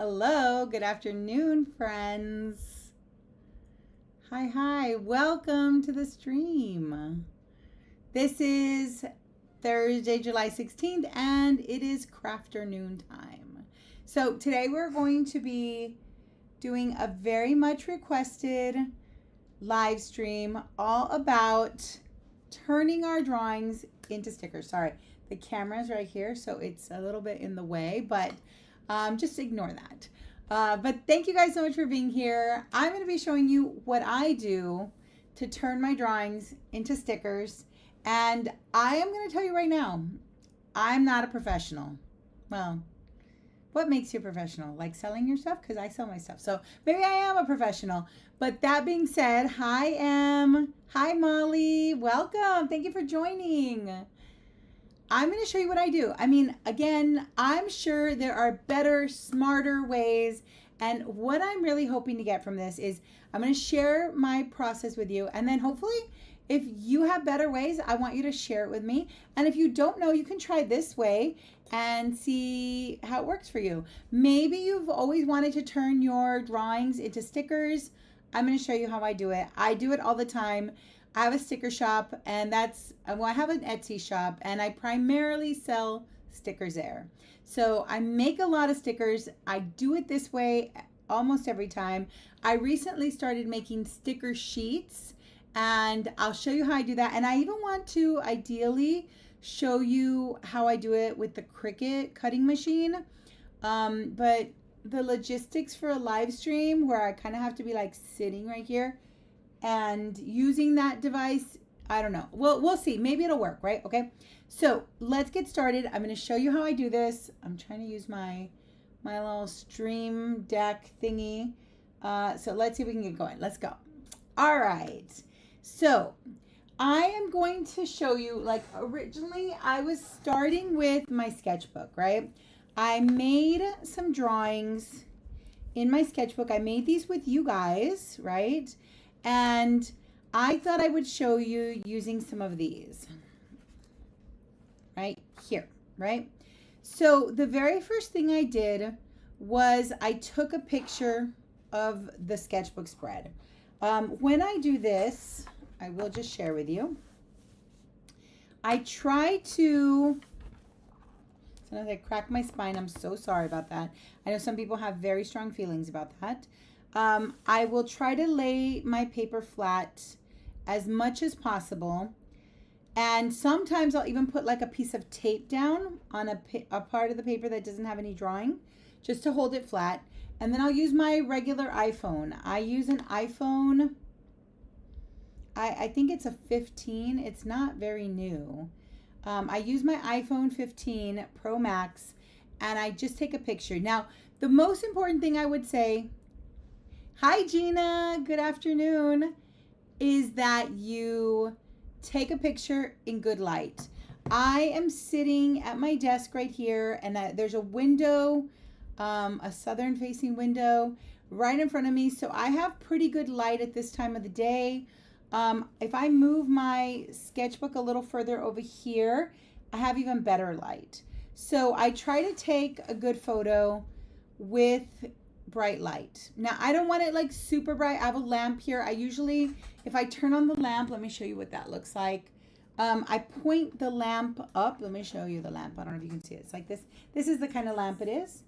Hello, good afternoon, friends. Hi, welcome to the stream. This is Thursday, July 16th, and it is Crafternoon time. So today we're going to be doing a very much requested live stream all about turning our drawings into stickers. Sorry, the camera's right here, so it's a little bit in the way, but just ignore that. But thank you guys so much for being here. I'm going to be showing you what I do to turn my drawings into stickers. And I am going to tell you right now, I'm not a professional. Well, what makes you a professional? Like selling your stuff? Because I sell my stuff. So maybe I am a professional. But that being said, hi, Em. Hi, Molly. Welcome. Thank you for joining. I'm going to show you what I do. I mean, again, I'm sure there are better, smarter ways. And what I'm really hoping to get from this is I'm going to share my process with you. And then hopefully, if you have better ways, I want you to share it with me. And if you don't know, you can try this way and see how it works for you. Maybe you've always wanted to turn your drawings into stickers. I'm going to show you how I do it. I do it all the time. I have a sticker shop, and I have an Etsy shop, and I primarily sell stickers there. So I make a lot of stickers. I do it this way almost every time. I recently started making sticker sheets, and I'll show you how I do that. And I even want to ideally show you how I do it with the Cricut cutting machine. But the logistics for a live stream where I kind of have to be like sitting right here and using that device, I don't know. We'll see. Maybe it'll work, right? Okay. So let's get started. I'm going to show you how I do this. I'm trying to use my little stream deck thingy. So let's see if we can get going. Let's go. All right. So I am going to show you, like, originally I was starting with my sketchbook, right? I made some drawings in my sketchbook. I made these with you guys, right? And I thought I would show you using some of these right here, right? So the very first thing I did was I took a picture of the sketchbook spread. When I do this, I will just share with you. I try to, sometimes I crack my spine. I'm so sorry about that. I know some people have very strong feelings about that. I will try to lay my paper flat as much as possible. And sometimes I'll even put like a piece of tape down on a part of the paper that doesn't have any drawing, just to hold it flat. And then I'll use my regular iPhone. I use an iPhone, I think it's a 15. It's not very new. I use my iPhone 15 Pro Max, and I just take a picture. Now, the most important thing I would say, hi Gina, good afternoon, is that you take a picture in good light. I am sitting at my desk right here, and there's a window, a southern facing window right in front of me. So I have pretty good light at this time of the day. If I move my sketchbook a little further over here, I have even better light. So I try to take a good photo with bright light. Now, I don't want it like super bright. I have a lamp here. I usually, if I turn on the lamp, let me show you what that looks like. I point the lamp up. Let me show you the lamp. I don't know if you can see it. It's like this. This is the kind of lamp it is.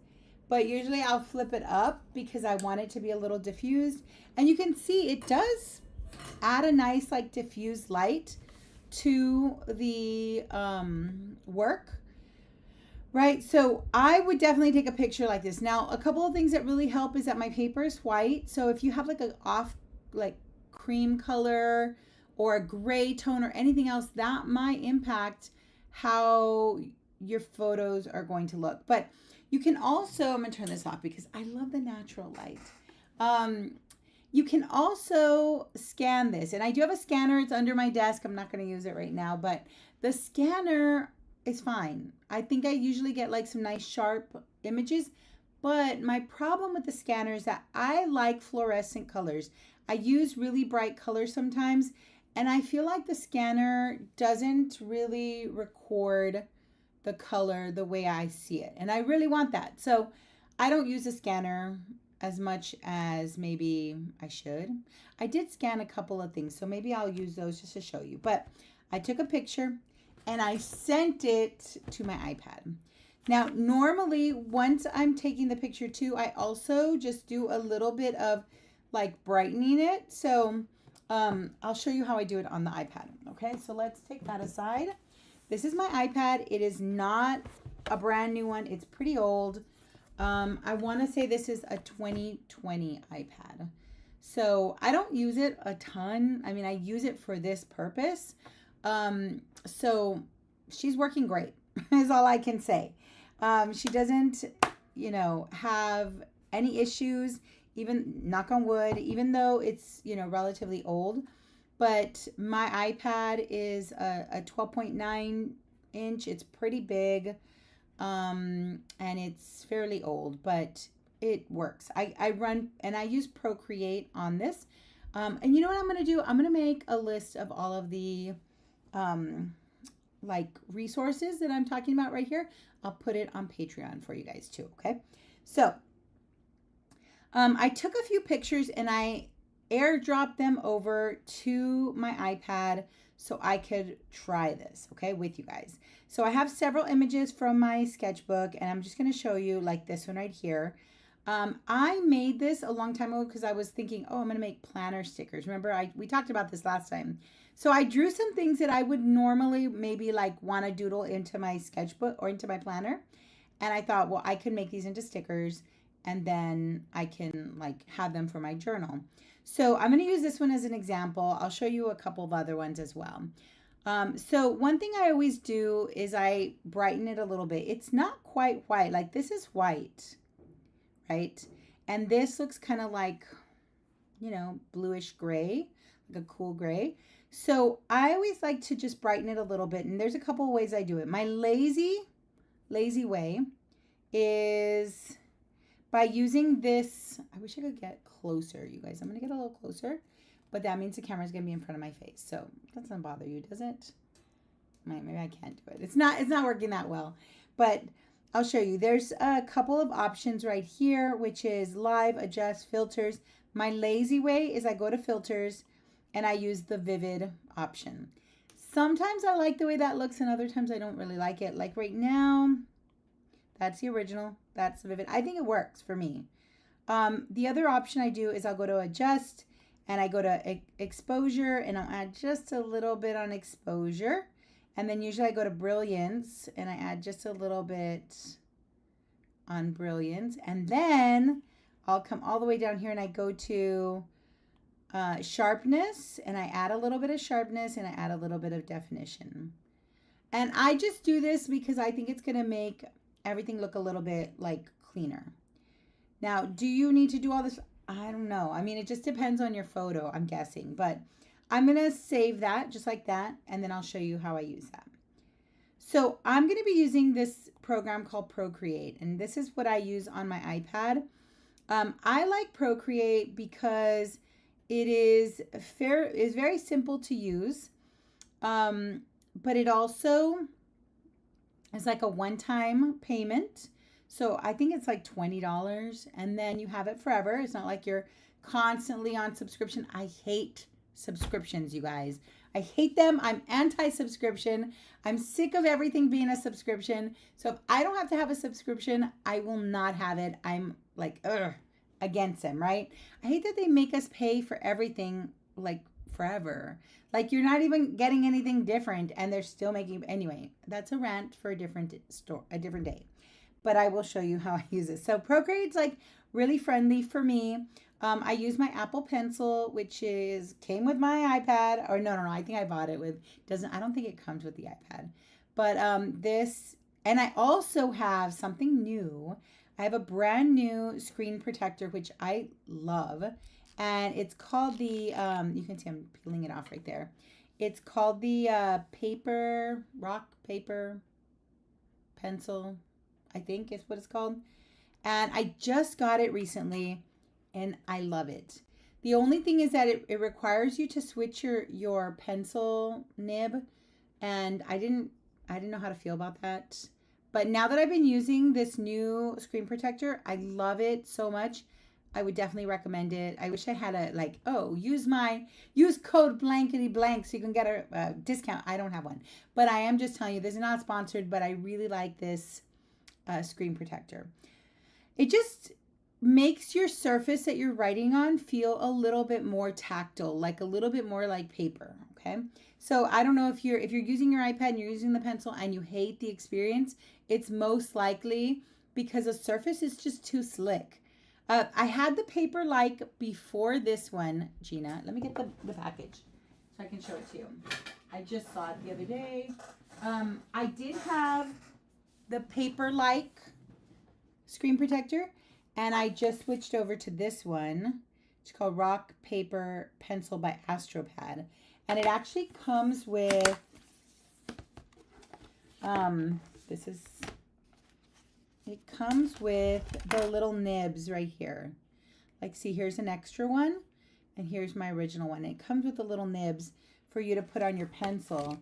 But usually I'll flip it up because I want it to be a little diffused. And you can see it does add a nice like diffused light to the work. Right, so I would definitely take a picture like this. Now, a couple of things that really help is that my paper is white. So if you have like a off like cream color or a gray tone or anything else, that might impact how your photos are going to look. But you can also, I'm gonna turn this off because I love the natural light. You can also scan this, and I do have a scanner. It's under my desk. I'm not gonna use it right now, but the scanner is fine. I think I usually get like some nice sharp images, but my problem with the scanner is that I like fluorescent colors. I use really bright colors sometimes, and I feel like the scanner doesn't really record the color the way I see it, and I really want that. So I don't use a scanner as much as maybe I should. I did scan a couple of things, so maybe I'll use those just to show you. But I took a picture and I sent it to my iPad. Now, normally, once I'm taking the picture too, I also just do a little bit of like brightening it. So I'll show you how I do it on the iPad. Okay, so let's take that aside. This is my iPad. It is not a brand new one. It's pretty old. I want to say this is a 2020 iPad. So I don't use it a ton. I mean, I use it for this purpose. So she's working great is all I can say. She doesn't, have any issues, even knock on wood, even though it's, relatively old. But my iPad is a 12.9 inch. It's pretty big. And it's fairly old, but it works. I run and I use Procreate on this. And you know what I'm going to do? I'm going to make a list of all of the like resources that I'm talking about right here. I'll put it on Patreon for you guys too. Okay. So I took a few pictures and I airdropped them over to my iPad so I could try this, okay, with you guys. So I have several images from my sketchbook and I'm just going to show you like this one right here. I made this a long time ago because I was thinking, oh, I'm going to make planner stickers. Remember, we talked about this last time. So I drew some things that I would normally maybe like want to doodle into my sketchbook or into my planner. And I thought, well, I could make these into stickers and then I can like have them for my journal. So I'm going to use this one as an example. I'll show you a couple of other ones as well. So one thing I always do is I brighten it a little bit. It's not quite white. Like this is white, right? And this looks kind of like, bluish gray, like a cool gray. So I always like to just brighten it a little bit. And there's a couple of ways I do it. My lazy way is by using this. I wish I could get closer, you guys. I'm going to get a little closer, but that means the camera's going to be in front of my face. So that doesn't bother you, does it? Maybe I can't do it. It's not working that well, but I'll show you. There's a couple of options right here, which is live, adjust, filters. My lazy way is I go to filters and I use the vivid option. Sometimes I like the way that looks and other times I don't really like it. Like right now, that's the original. That's the vivid. I think it works for me. The other option I do is I'll go to adjust and I go to exposure and I'll add just a little bit on exposure. And then usually I go to brilliance and I add just a little bit on brilliance. And then I'll come all the way down here and I go to sharpness and I add a little bit of sharpness and I add a little bit of definition. And I just do this because I think it's going to make everything look a little bit like cleaner. Now, do you need to do all this? I don't know. I mean, it just depends on your photo, I'm guessing. But I'm going to save that just like that. And then I'll show you how I use that. So I'm going to be using this program called Procreate. And this is what I use on my iPad. I like Procreate because it is very simple to use. But it also is like a one-time payment. So I think it's like $20 and then you have it forever. It's not like you're constantly on subscription. I hate subscriptions, you guys. I hate them. I'm anti-subscription. I'm sick of everything being a subscription. So if I don't have to have a subscription, I will not have it. I'm like, against them, right? I hate that they make us pay for everything like forever. Like you're not even getting anything different and they're still making, anyway, that's a rant for a different day. But I will show you how I use it. So Procreate's like really friendly for me. I use my Apple Pencil, which came with my iPad. Or no, I think I bought it with, I don't think it comes with the iPad. But this, and I also have something new. I have a brand new screen protector, which I love. And it's called the, you can see I'm peeling it off right there. It's called the rock paper pencil, I think is what it's called. And I just got it recently and I love it. The only thing is that it requires you to switch your pencil nib. And I didn't know how to feel about that. But now that I've been using this new screen protector, I love it so much. I would definitely recommend it. I wish I had a like, oh, use code blankety blank so you can get a discount. I don't have one, but I am just telling you, this is not sponsored, but I really like this screen protector. It just makes your surface that you're writing on feel a little bit more tactile, like a little bit more like paper. Okay. So I don't know if you're using your iPad and you're using the pencil and you hate the experience, it's most likely because the surface is just too slick. I had the paper like before this one, Gina. Let me get the package so I can show it to you. I just saw it the other day. I did have the paper like screen protector, and I just switched over to this one. It's called Rock Paper Pencil by Astropad. And it actually comes with, it comes with the little nibs right here. Like, see, here's an extra one, and here's my original one. It comes with the little nibs for you to put on your pencil.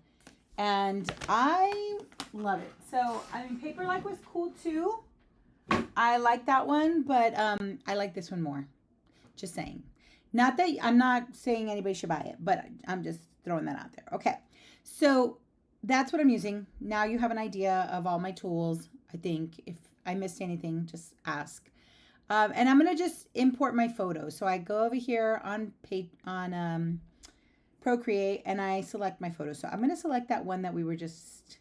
And I love it. So, I mean, Paperlike was cool too. I like that one, but I like this one more. Just saying. Not that I'm not saying anybody should buy it, but I'm just throwing that out there. Okay. So that's what I'm using. Now you have an idea of all my tools. I think if I missed anything, just ask. And I'm going to just import my photos. So I go over here on Procreate and I select my photo. So I'm going to select that one that we were just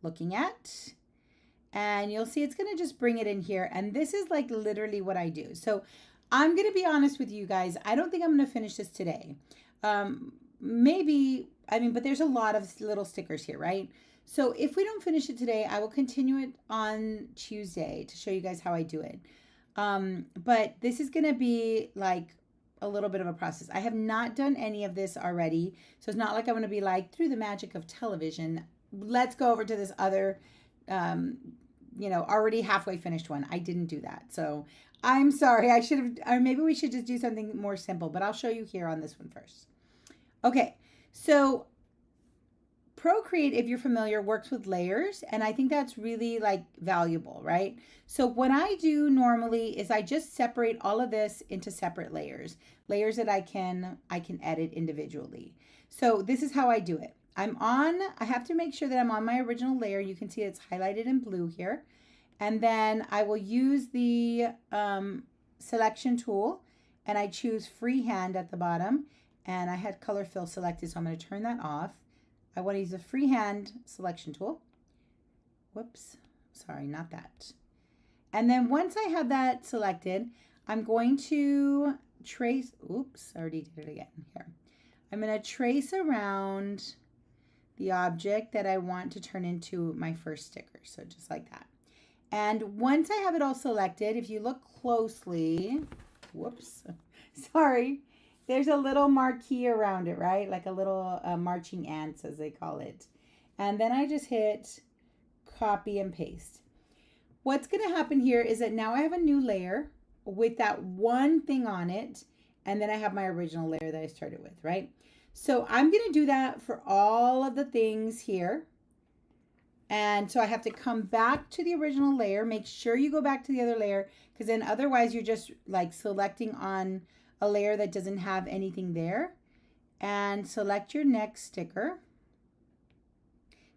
looking at. And you'll see it's going to just bring it in here. And this is like literally what I do. So I'm going to be honest with you guys. I don't think I'm going to finish this today. Maybe, I mean, but there's a lot of little stickers here, right? So if we don't finish it today, I will continue it on Tuesday to show you guys how I do it. But this is going to be like a little bit of a process. I have not done any of this already. So it's not like I'm going to be like, through the magic of television, let's go over to this other, already halfway finished one. I didn't do that. So I'm sorry. I should have, or maybe we should just do something more simple, but I'll show you here on this one first. Okay. So Procreate, if you're familiar, works with layers, and I think that's really like valuable, right? So what I do normally is I just separate all of this into separate layers that I can edit individually. So this is how I do it. I have to make sure that I'm on my original layer. You can see it's highlighted in blue here. And then I will use the selection tool, and I choose freehand at the bottom, and I had color fill selected, so I'm going to turn that off. I want to use the freehand selection tool. Whoops, sorry, not that. And then once I have that selected, I'm going to trace, oops, I already did it again here. I'm going to trace around the object that I want to turn into my first sticker. So just like that. And once I have it all selected, if you look closely, whoops, sorry, there's a little marquee around it, right? Like a little marching ants, as they call it. And then I just hit copy and paste. What's going to happen here is that now I have a new layer with that one thing on it. And then I have my original layer that I started with, right? So I'm going to do that for all of the things here. And so I have to come back to the original layer. Make sure you go back to the other layer, because then otherwise you're just like selecting on a layer that doesn't have anything there. And select your next sticker.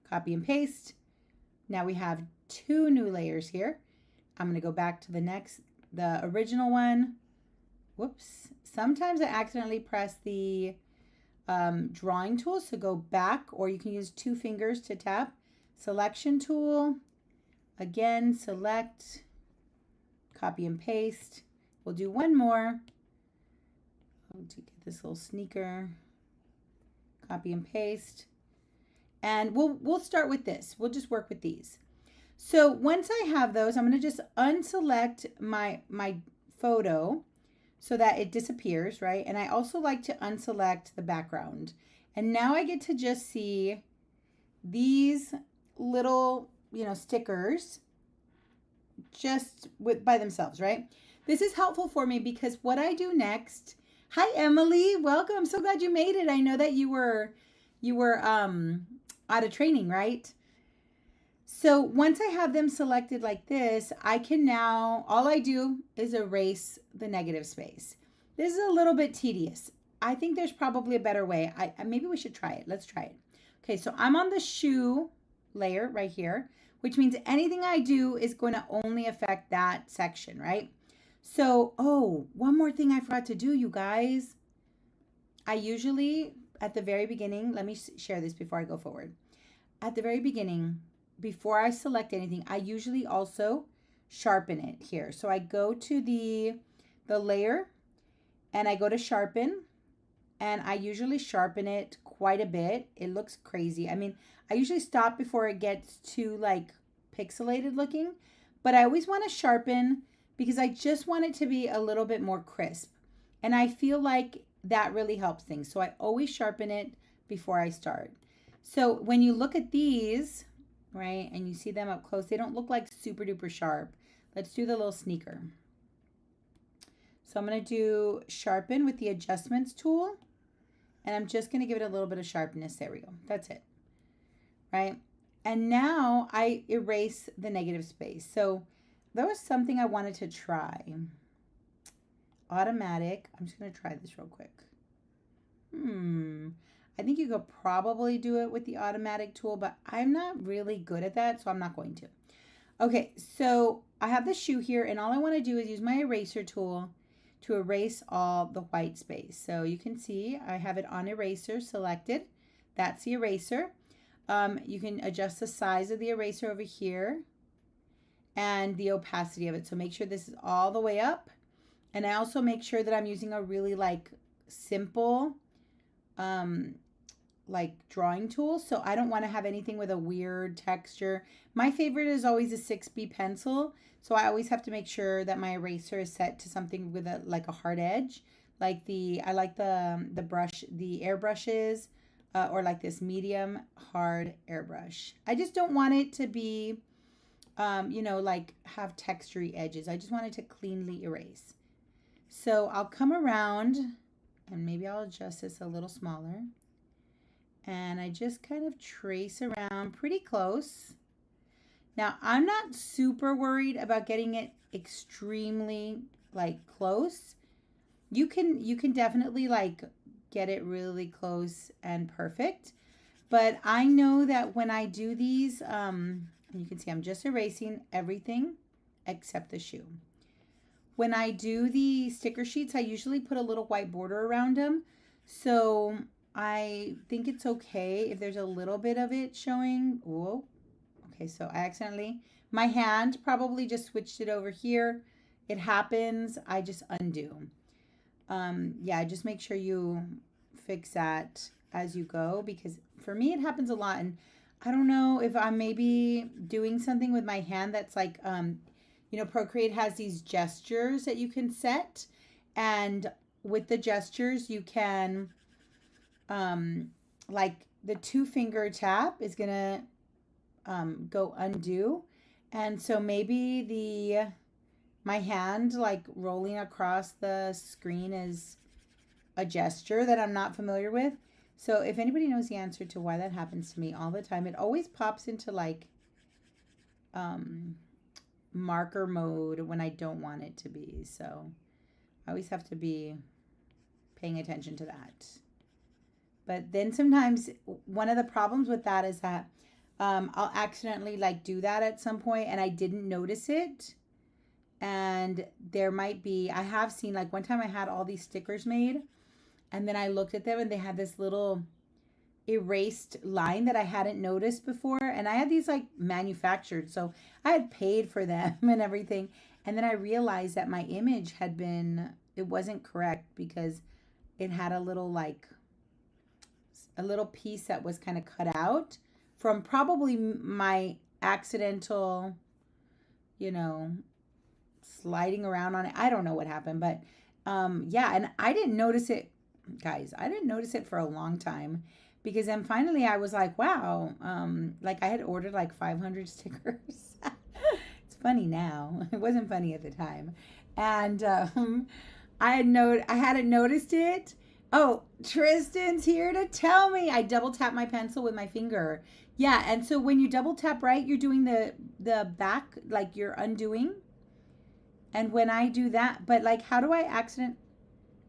Copy and paste. Now we have two new layers here. I'm going to go back to the original one. Whoops. Sometimes I accidentally press the drawing tool, so go back, or you can use two fingers to tap. Selection tool. Again, select. Copy and paste. We'll do one more. To get this little sneaker, copy and paste, and we'll start with this. We'll just work with these. So once I have those, I'm going to just unselect my photo so that it disappears, right? And I also like to unselect the background. And now I get to just see these little, stickers just by themselves, right? This is helpful for me because what I do next. Hi, Emily. Welcome. I'm so glad you made it. I know that you were out of training, right? So once I have them selected like this, I can now, all I do is erase the negative space. This is a little bit tedious. I think there's probably a better way. Maybe we should try it. Let's try it. Okay, so I'm on the shoe layer right here, which means anything I do is going to only affect that section, right? So, oh, one more thing I forgot to do, you guys. I usually, at the very beginning, let me share this before I go forward. At the very beginning, before I select anything, I usually also sharpen it here. So I go to the layer and I go to sharpen, and I usually sharpen it quite a bit. It looks crazy. I mean, I usually stop before it gets too like pixelated looking, but I always want to sharpen because I just want it to be a little bit more crisp. And I feel like that really helps things. So I always sharpen it before I start. So when you look at these, right, and you see them up close, they don't look like super duper sharp. Let's do the little sneaker. So I'm going to do sharpen with the adjustments tool, and I'm just going to give it a little bit of sharpness. There we go. That's it. Right? And now I erase the negative space. So there was something I wanted to try. Automatic. I'm just going to try this real quick. I think you could probably do it with the automatic tool, but I'm not really good at that, so I'm not going to. Okay, so I have the shoe here, and all I want to do is use my eraser tool to erase all the white space. So you can see I have it on eraser selected. That's the eraser. You can adjust the size of the eraser over here and the opacity of it. So make sure this is all the way up. And I also make sure that I'm using a really like simple like drawing tool. So I don't want to have anything with a weird texture. My favorite is always a 6B pencil. So I always have to make sure that my eraser is set to something with a like a hard edge. Like I like the brush, the airbrushes, or like this medium hard airbrush. I just don't want it to be, you know, like have textury edges. I just want it to cleanly erase. So I'll come around and maybe I'll adjust this a little smaller. And I just kind of trace around pretty close. Now, I'm not super worried about getting it extremely like close. You can definitely like get it really close and perfect. But I know that when I do these, you can see I'm just erasing everything except the shoe. When I do the sticker sheets, I usually put a little white border around them. So I think it's okay if there's a little bit of it showing. Whoa. Okay, so I accidentally, my hand probably just switched it over here. It happens. I just undo. Yeah, just make sure you fix that as you go, because for me it happens a lot. And I don't know if I'm maybe doing something with my hand that's like, you know, Procreate has these gestures that you can set. And with the gestures, you can, like the 2-finger tap is going to go undo. And so maybe my hand like rolling across the screen is a gesture that I'm not familiar with. So if anybody knows the answer to why that happens to me all the time, it always pops into like marker mode when I don't want it to be. So I always have to be paying attention to that. But then sometimes one of the problems with that is that I'll accidentally like do that at some point and I didn't notice it. And there might be, I have seen like one time I had all these stickers made and then I looked at them and they had this little erased line that I hadn't noticed before. And I had these like manufactured. So I had paid for them and everything. And then I realized that my image had been, it wasn't correct because it had a little like, a little piece that was kind of cut out from probably my accidental, you know, sliding around on it. I don't know what happened, but yeah, and I didn't notice it, guys. I didn't notice it for a long time because then finally I was like, wow, like I had ordered like 500 stickers. It's funny now. It wasn't funny at the time. And I hadn't noticed it. Oh, Tristan's here to tell me. I double tapped my pencil with my finger Yeah, and so when you double tap right, you're doing the back, like you're undoing. And when I do that, but like how do I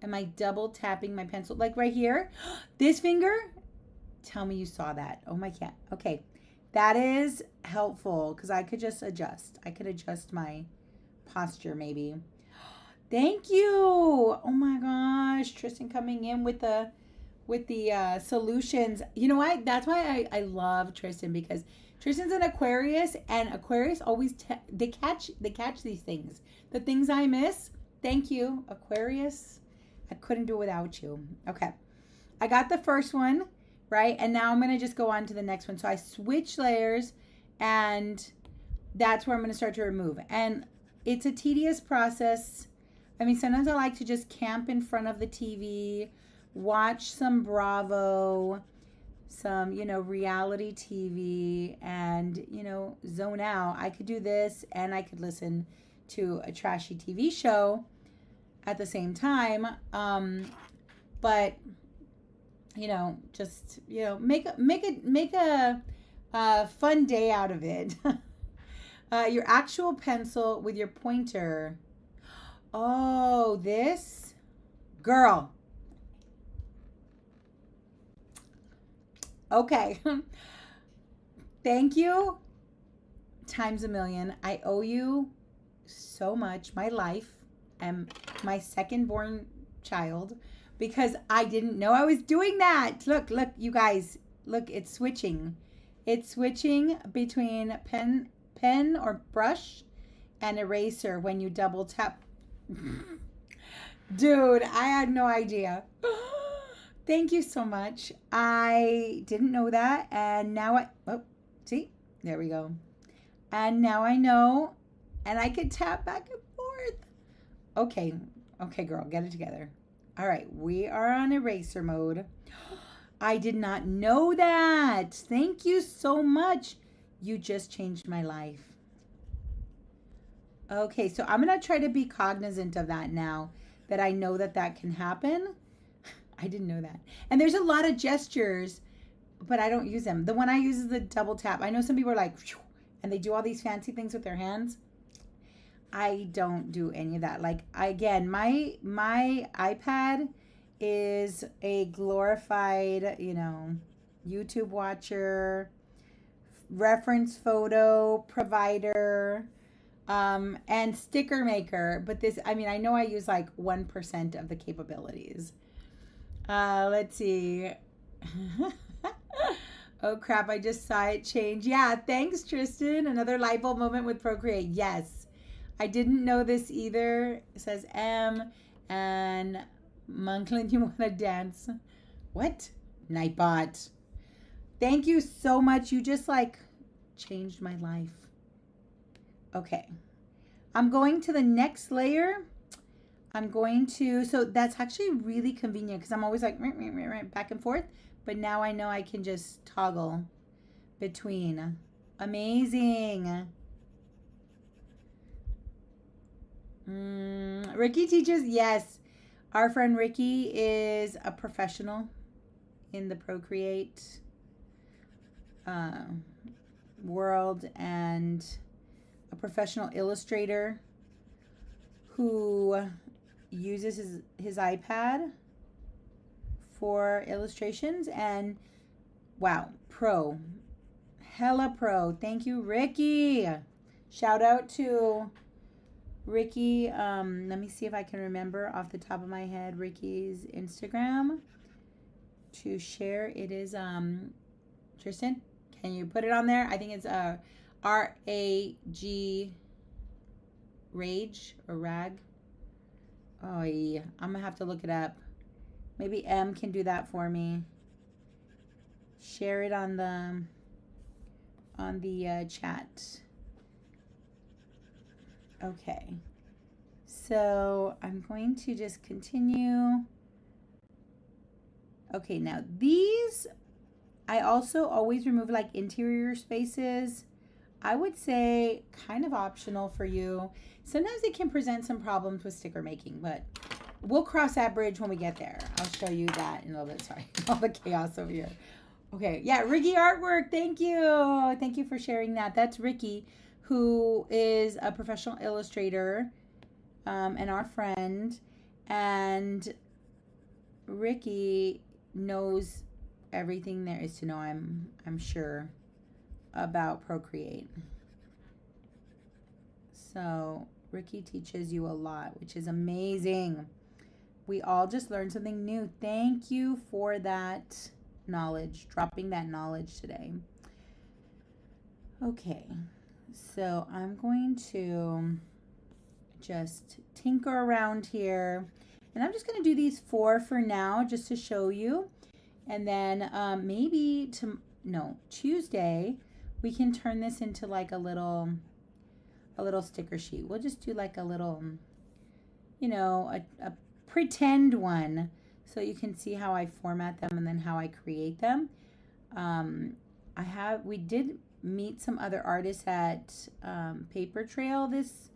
am I double tapping my pencil? Like right here, this finger? Tell me you saw that. Oh my cat. Okay. That is helpful because I could just adjust. I could adjust my posture maybe. Thank you. Oh my gosh. Tristan coming in with the solutions. You know what? That's why I love Tristan, because Tristan's an Aquarius, and Aquarius always they catch these things. The things I miss. Thank you, Aquarius. I couldn't do it without you. Okay. I got the first one, right? And now I'm going to just go on to the next one. So I switch layers, and that's where I'm going to start to remove. And it's a tedious process. I mean, sometimes I like to just camp in front of the TV, watch some Bravo, some, reality TV, and, zone out. I could do this, and I could listen to a trashy TV show at the same time. But, just, make a fun day out of it. Your actual pencil with your pointer. Oh, this girl. Okay. Thank you times a million. I owe you so much, my life and my second born child, because I didn't know I was doing that. Look, you guys. Look, it's switching. It's switching between pen or brush and eraser when you double tap. Dude, I had no idea. Thank you so much. I didn't know that, and now see, there we go. And now I know, and I can tap back and forth. Okay, girl, get it together. All right, we are on eraser mode. I did not know that. Thank you so much. You just changed my life. Okay, so I'm going to try to be cognizant of that now that I know that can happen. I didn't know that. And there's a lot of gestures, but I don't use them. The one I use is the double tap. I know some people are like, phew, and they do all these fancy things with their hands. I don't do any of that. Like, again, my iPad is a glorified, YouTube watcher, reference photo provider, and sticker maker. But this, I know I use like 1% of the capabilities. Let's see. Oh crap, I just saw it change. Yeah, thanks, Tristan. Another light bulb moment with Procreate. Yes. I didn't know this either. It says M, and Monklin, you want to dance? What? Nightbot. Thank you so much. You just changed my life. Okay. I'm going to the next layer. So that's actually really convenient because I'm always back and forth. But now I know I can just toggle between. Amazing. Ricky teaches. Yes. Our friend Ricky is a professional in the Procreate world, and a professional illustrator who uses his iPad for illustrations, and wow, hella pro. Thank you, Ricky. Shout out to Ricky. Let me see if I can remember off the top of my head Ricky's Instagram to share. It is Tristan, can you put it on there? I think it's RAG Rage or Rag. Oh yeah, I'm gonna have to look it up. Maybe M can do that for me. Share it on the chat. Okay, so I'm going to just continue. Okay, now these, I also always remove interior spaces. I would say kind of optional for you. Sometimes it can present some problems with sticker making, but we'll cross that bridge when we get there. I'll show you that in a little bit. Sorry, all the chaos over here. Okay, yeah, Ricky Artwork. Thank you. Thank you for sharing that. That's Ricky, who is a professional illustrator, and our friend. And Ricky knows everything there is to know. I'm sure about Procreate. So Ricky teaches you a lot, which is amazing. We all just learned something new. Thank you for that knowledge, dropping that knowledge today. Okay, so I'm going to just tinker around here. And I'm just going to do these 4 for now just to show you. And then maybe Tuesday, we can turn this into like a little sticker sheet. We'll just do like a little, a pretend one so you can see how I format them and then how I create them. We did meet some other artists at Paper Trail this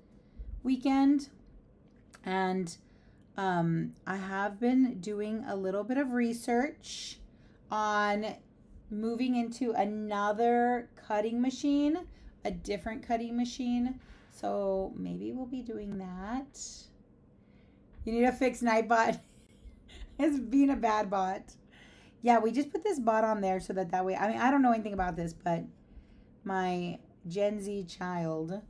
weekend, and I have been doing a little bit of research on moving into another cutting machine, a different cutting machine. So maybe we'll be doing that. You need to fix Nightbot. It's being a bad bot. Yeah, we just put this bot on there so that way, I mean, I don't know anything about this, but my Gen Z child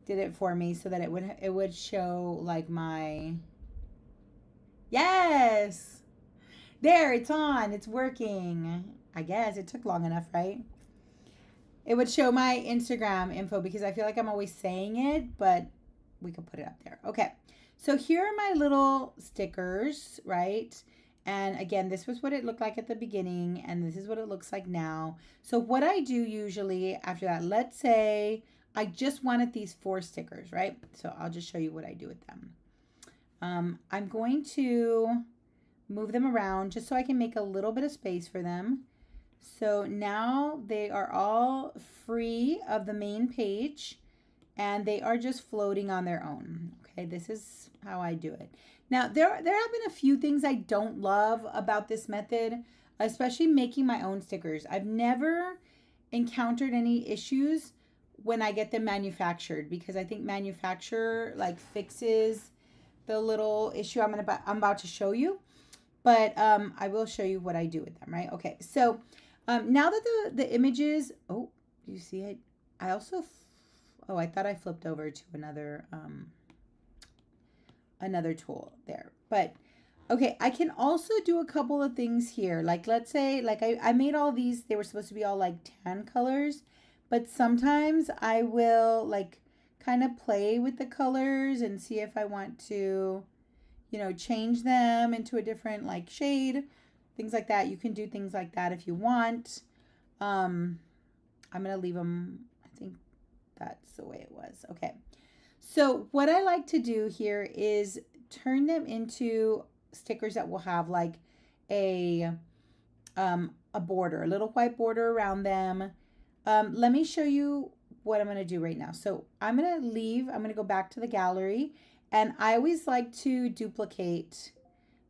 did it for me so that it would show like my, yes, there, it's on, it's working. I guess it took long enough, right? It would show my Instagram info because I feel like I'm always saying it, but we could put it up there. Okay, so here are my little stickers, right? And again, this was what it looked like at the beginning, and this is what it looks like now. So what I do usually after that, let's say I just wanted these 4 stickers, right? So I'll just show you what I do with them. I'm going to move them around just so I can make a little bit of space for them. So now they are all free of the main page and they are just floating on their own. Okay, this is how I do it. Now, there have been a few things I don't love about this method, especially making my own stickers. I've never encountered any issues when I get them manufactured because I think manufacturer like fixes the little issue I'm about to show you. But I will show you what I do with them, right? Okay, so now that the images, oh, do you see it? I also, I thought I flipped over to another tool there. But okay, I can also do a couple of things here. Like let's say, like I made all these, they were supposed to be all like tan colors, but sometimes I will like kind of play with the colors and see if I want to, change them into a different like shade, things like that. You can do things like that if you want. I'm going to leave them, I think that's the way it was. Okay. So what I like to do here is turn them into stickers that will have like a border, a little white border around them. Let me show you what I'm going to do right now. So I'm going to go back to the gallery, and I always like to duplicate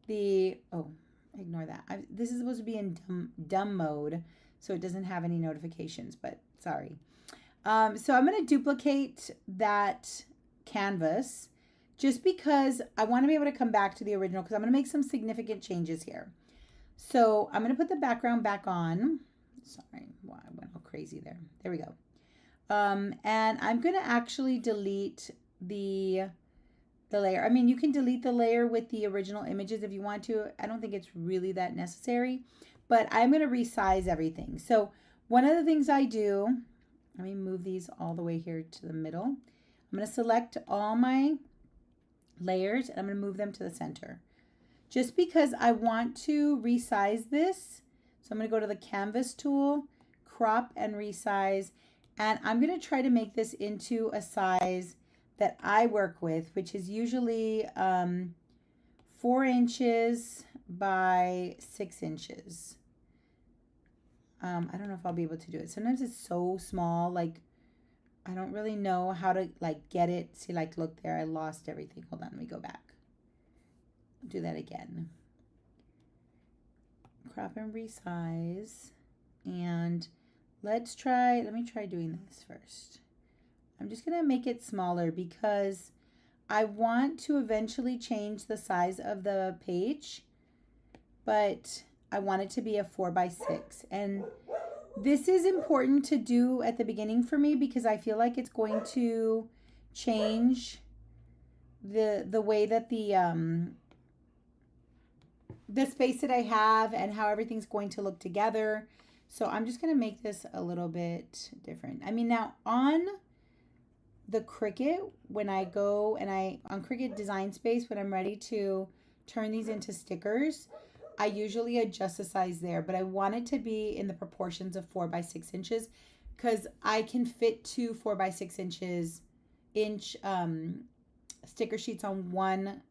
ignore that. This is supposed to be in dumb mode, so it doesn't have any notifications, but sorry. So I'm going to duplicate that canvas just because I want to be able to come back to the original because I'm going to make some significant changes here. So I'm going to put the background back on. Sorry, well, I went all crazy there. There we go. And I'm going to actually delete the layer. I mean, you can delete the layer with the original images if you want to. I don't think it's really that necessary, but I'm going to resize everything. So one of the things I do, let me move these all the way here to the middle. I'm going to select all my layers and I'm going to move them to the center just because I want to resize this. So I'm going to go to the canvas tool, crop and resize, and I'm going to try to make this into a size that I work with, which is usually 4 inches by 6 inches. I don't know if I'll be able to do it. Sometimes it's so small, like I don't really know how to like get it. See, like look there, I lost everything. Hold on, let me go back. I'll do that again. Crop and resize. And let me try doing this first. I'm just gonna make it smaller because I want to eventually change the size of the page, but I want it to be a 4x6. And this is important to do at the beginning for me because I feel like it's going to change the way that the space that I have and how everything's going to look together. So I'm just going to make this a little bit different. I mean, now on the Cricut, when I go and on Cricut Design Space, when I'm ready to turn these into stickers, I usually adjust the size there, but I want it to be in the proportions of 4x6 inches because I can fit two 4x6 inch sticker sheets on one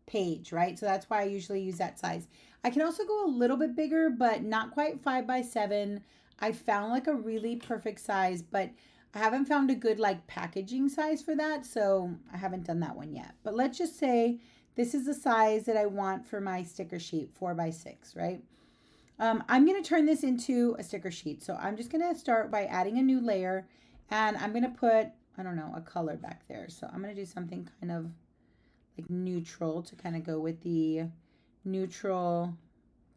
page, right? So that's why I usually use that size. I can also go a little bit bigger, but not quite 5x7. I found like a really perfect size, but I haven't found a good like packaging size for that, so I haven't done that one yet. But let's just say this is the size that I want for my sticker sheet, 4x6, right? I'm going to turn this into a sticker sheet. So I'm just going to start by adding a new layer, and I'm going to put, I don't know, a color back there. So I'm going to do something kind of like neutral to kind of go with the neutral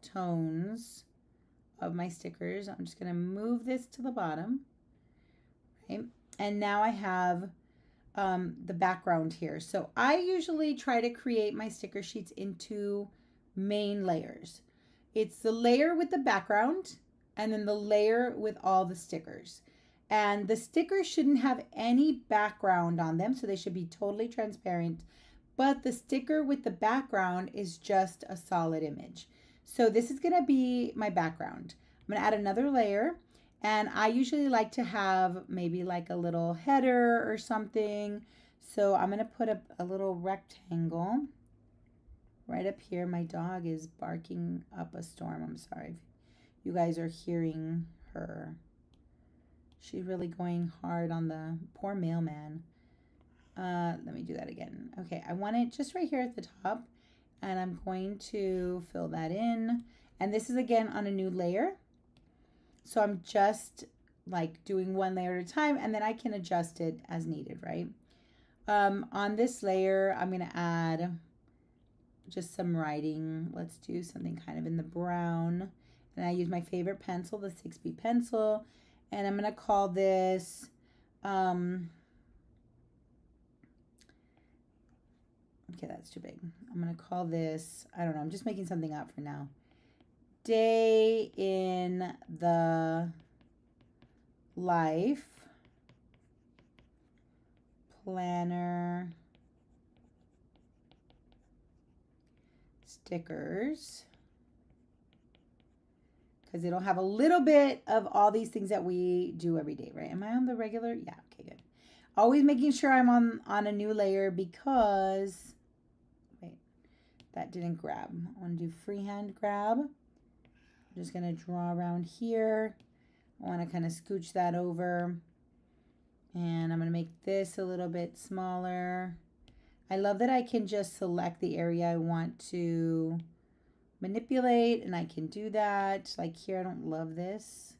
tones of my stickers. I'm just going to move this to the bottom. Okay. And now I have the background here. So I usually try to create my sticker sheets into main layers. It's the layer with the background and then the layer with all the stickers. And the stickers shouldn't have any background on them, so they should be totally transparent. But the sticker with the background is just a solid image. So this is going to be my background. I'm going to add another layer. And I usually like to have maybe like a little header or something. So I'm going to put a little rectangle right up here. My dog is barking up a storm. I'm sorry if you guys are hearing her. She's really going hard on the poor mailman. Let me do that again. Okay, I want it just right here at the top. And I'm going to fill that in. And this is again on a new layer. So I'm just like doing one layer at a time, and then I can adjust it as needed, right? On this layer, I'm going to add just some writing. Let's do something kind of in the brown. And I use my favorite pencil, the 6B pencil. And I'm going to call this, okay, that's too big. I'm going to call this, I don't know, I'm just making something up for now. Day in the life planner stickers, because it'll have a little bit of all these things that we do every day, right? Am I on the regular? Yeah, okay, good. Always making sure I'm on a new layer because, wait, that didn't grab. I want to do freehand grab. I'm just going to draw around here. I want to kind of scooch that over. And I'm going to make this a little bit smaller. I love that I can just select the area I want to manipulate, and I can do that. Like here, I don't love this.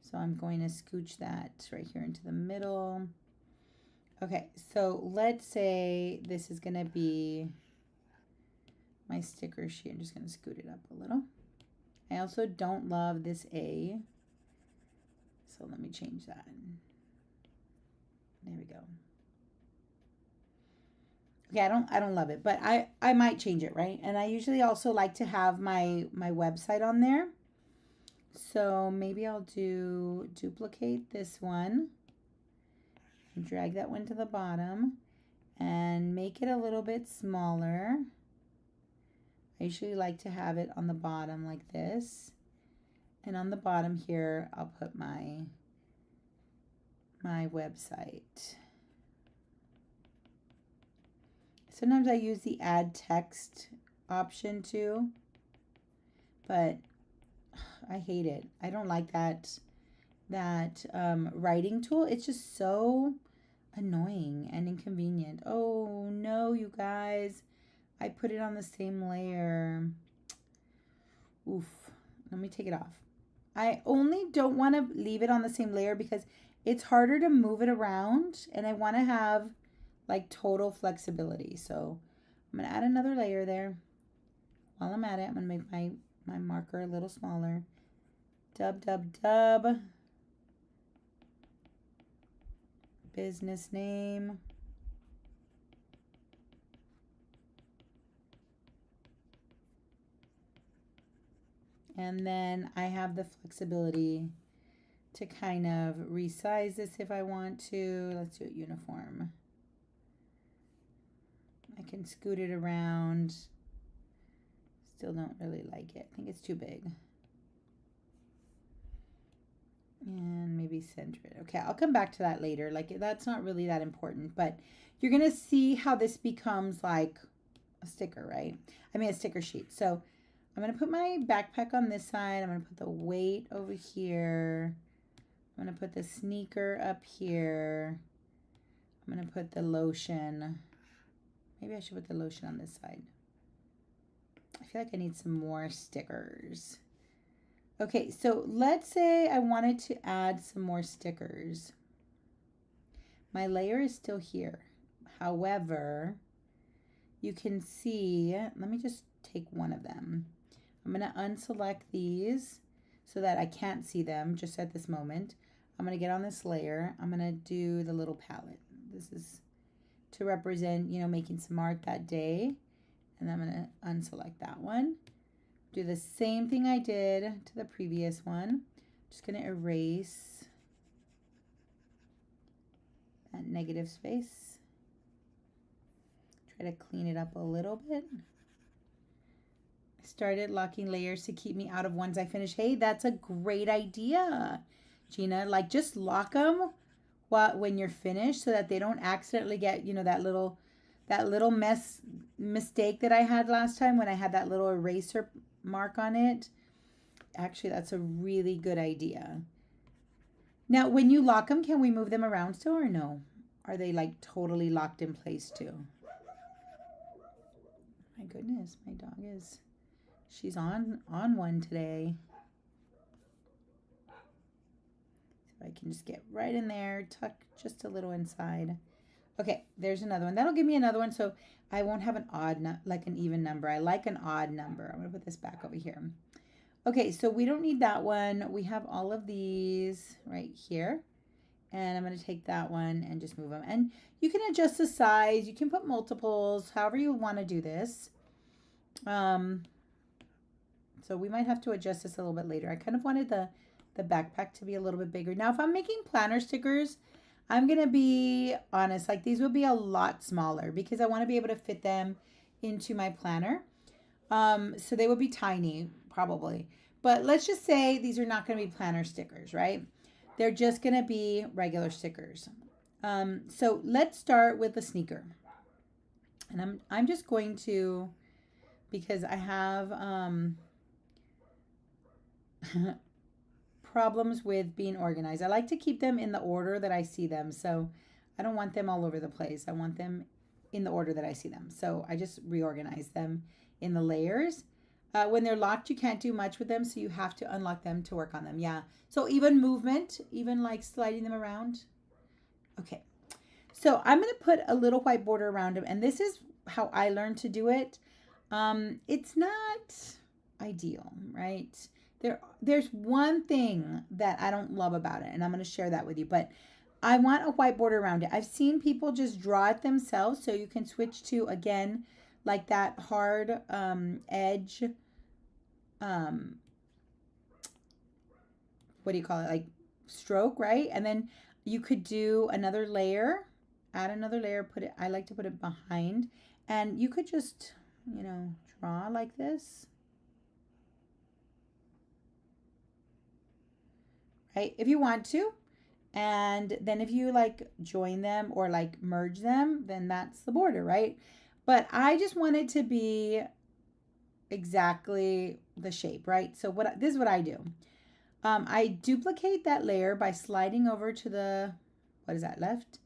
So I'm going to scooch that right here into the middle. Okay, so let's say this is going to be my sticker sheet. I'm just going to scoot it up a little. I also don't love this A. So let me change that. There we go. Okay, I don't love it, but I might change it, right? And I usually also like to have my website on there. So maybe I'll duplicate this one and drag that one to the bottom and make it a little bit smaller. I usually like to have it on the bottom like this. And on the bottom here, I'll put my website. Sometimes I use the add text option too, but I hate it. I don't like that writing tool. It's just so annoying and inconvenient. Oh no, you guys. I put it on the same layer. Oof. Let me take it off. I only don't want to leave it on the same layer because it's harder to move it around and I want to have like total flexibility. So I'm going to add another layer there. While I'm at it, I'm going to make my marker a little smaller. Dub, dub, dub. Business name. And then I have the flexibility to kind of resize this if I want to. Let's do it uniform. I can scoot it around. Still don't really like it. I think it's too big. And maybe center it. Okay, I'll come back to that later. Like, that's not really that important, but you're going to see how this becomes like a sticker, right? I mean, a sticker sheet. So I'm going to put my backpack on this side. I'm going to put the weight over here. I'm going to put the sneaker up here. I'm going to put the lotion. Maybe I should put the lotion on this side. I feel like I need some more stickers. Okay, so let's say I wanted to add some more stickers. My layer is still here. However, you can see, let me just take one of them. I'm going to unselect these so that I can't see them just at this moment. I'm going to get on this layer. I'm going to do the little palette. This is to represent, you know, making some art that day. And I'm going to unselect that one. Do the same thing I did to the previous one. Just going to erase that negative space. Try to clean it up a little bit. I started locking layers to keep me out of ones I finish. Hey, that's a great idea, Gina. Like, just lock them when you're finished so that they don't accidentally get, you know, that little mistake that I had last time when I had that little eraser mark on it. Actually, that's a really good idea. Now, when you lock them, can we move them around still or no? Are they like totally locked in place too? My goodness, my dog she's on one today. So I can just get right in there, tuck just a little inside. Okay, there's another one. That'll give me another one, so I won't have an odd, like an even number. I like an odd number. I'm going to put this back over here. Okay, so we don't need that one. We have all of these right here. And I'm going to take that one and just move them. And you can adjust the size. You can put multiples, however you want to do this. So we might have to adjust this a little bit later. I kind of wanted the backpack to be a little bit bigger. Now, if I'm making planner stickers, I'm going to be honest, like these will be a lot smaller because I want to be able to fit them into my planner. So they will be tiny, probably. But let's just say these are not going to be planner stickers, right? They're just going to be regular stickers. So let's start with the sneaker. And I'm just going to, because I have problems with being organized. I like to keep them in the order that I see them. So I don't want them all over the place. I want them in the order that I see them. So I just reorganize them in the layers. When they're locked, you can't do much with them. So you have to unlock them to work on them. Yeah. So even movement, even like sliding them around. Okay. So I'm going to put a little white border around them. And this is how I learned to do it. It's not ideal, right? There's one thing that I don't love about it, and I'm going to share that with you, but I want a white border around it. I've seen people just draw it themselves, so you can switch to, again, like that hard edge, what do you call it, like stroke, right? And then you could do another layer, add another layer, I like to put it behind, and you could just, you know, draw like this. Right, if you want to, and then if you like join them or like merge them, then that's the border, right? But I just want it to be exactly the shape, right? So this is what I do. I duplicate that layer by sliding over to the, what is that, left,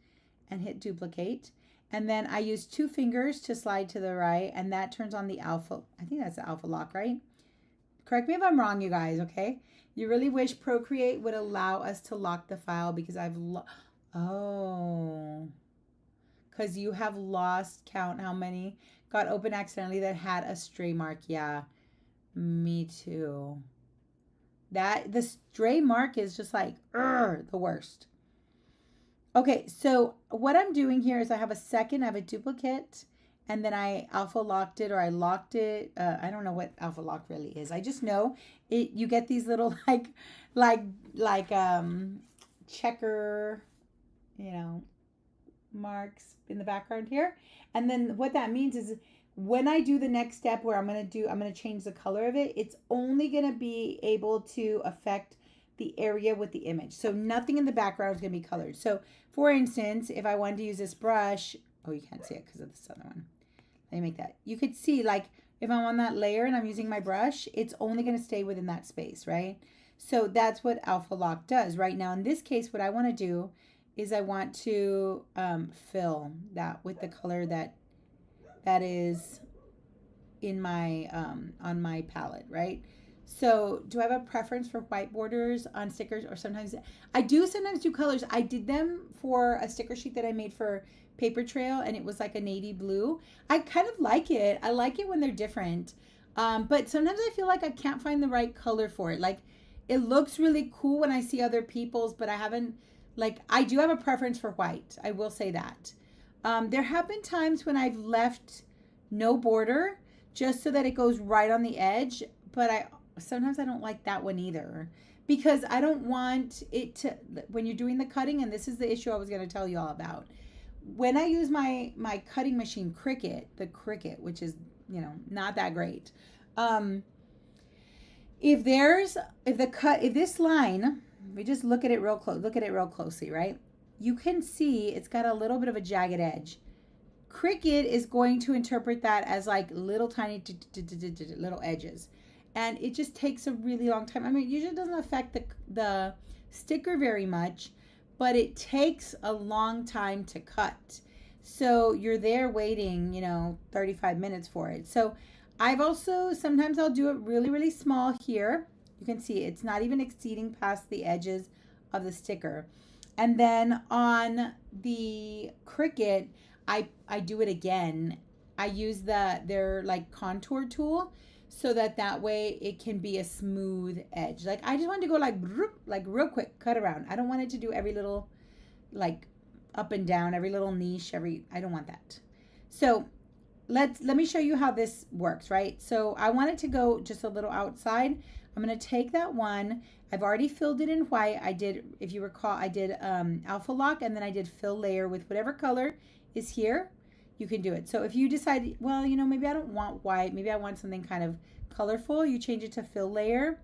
and hit duplicate. And then I use 2 fingers to slide to the right, and that turns on the alpha. I think that's the alpha lock, right? correct me if I'm wrong, you guys, okay? You really wish Procreate would allow us to lock the file because oh, because you have lost count how many got open accidentally that had a stray mark. Yeah, me too. The stray mark is just like the worst. Okay, so what I'm doing here is I have a duplicate, and then I alpha locked it, or I locked it. I don't know what alpha lock really is. I just know it. You get these little like checker, marks in the background here, and then what that means is when I do the next step where I'm gonna change the color of it, it's only gonna be able to affect the area with the image. So nothing in the background is gonna be colored. So for instance, if I wanted to use this brush, oh, you can't see it because of this other one. Let me make that. You could see, like, if I'm on that layer and I'm using my brush, it's only gonna stay within that space, right? So that's what alpha lock does. Right now, in this case, what I wanna do is I want to fill that with the color that is in my on my palette, right? So do I have a preference for white borders on stickers? Or sometimes do colors. I did them for a sticker sheet that I made for Paper Trail, and it was like a navy blue. I kind of like it. I like it when they're different. But sometimes I feel like I can't find the right color for it. Like, it looks really cool when I see other people's, but I do have a preference for white. I will say that. There have been times when I've left no border just so that it goes right on the edge, but sometimes I don't like that one either, because I don't want it to, when you're doing the cutting, and this is the issue I was going to tell you all about. When I use my cutting machine the Cricut, which is, not that great. If this line, we just look at it real closely, right? You can see it's got a little bit of a jagged edge. Cricut is going to interpret that as like little tiny little edges. And it just takes a really long time. I mean, it usually doesn't affect the sticker very much, but it takes a long time to cut. So you're there waiting, 35 minutes for it. So sometimes I'll do it really, really small here. You can see it's not even exceeding past the edges of the sticker. And then on the Cricut, I do it again. I use their like contour tool so that way it can be a smooth edge. Like, I just want to go like real quick, cut around. I don't want it to do every little, like, up and down, every little niche, I don't want that. So let me show you how this works, right? So I want it to go just a little outside. I'm going to take that one. I've already filled it in white. If you recall, I did alpha lock, and then I did fill layer with whatever color is here. You can do it. So if you decide, well, maybe I don't want white, maybe I want something kind of colorful, you change it to fill layer.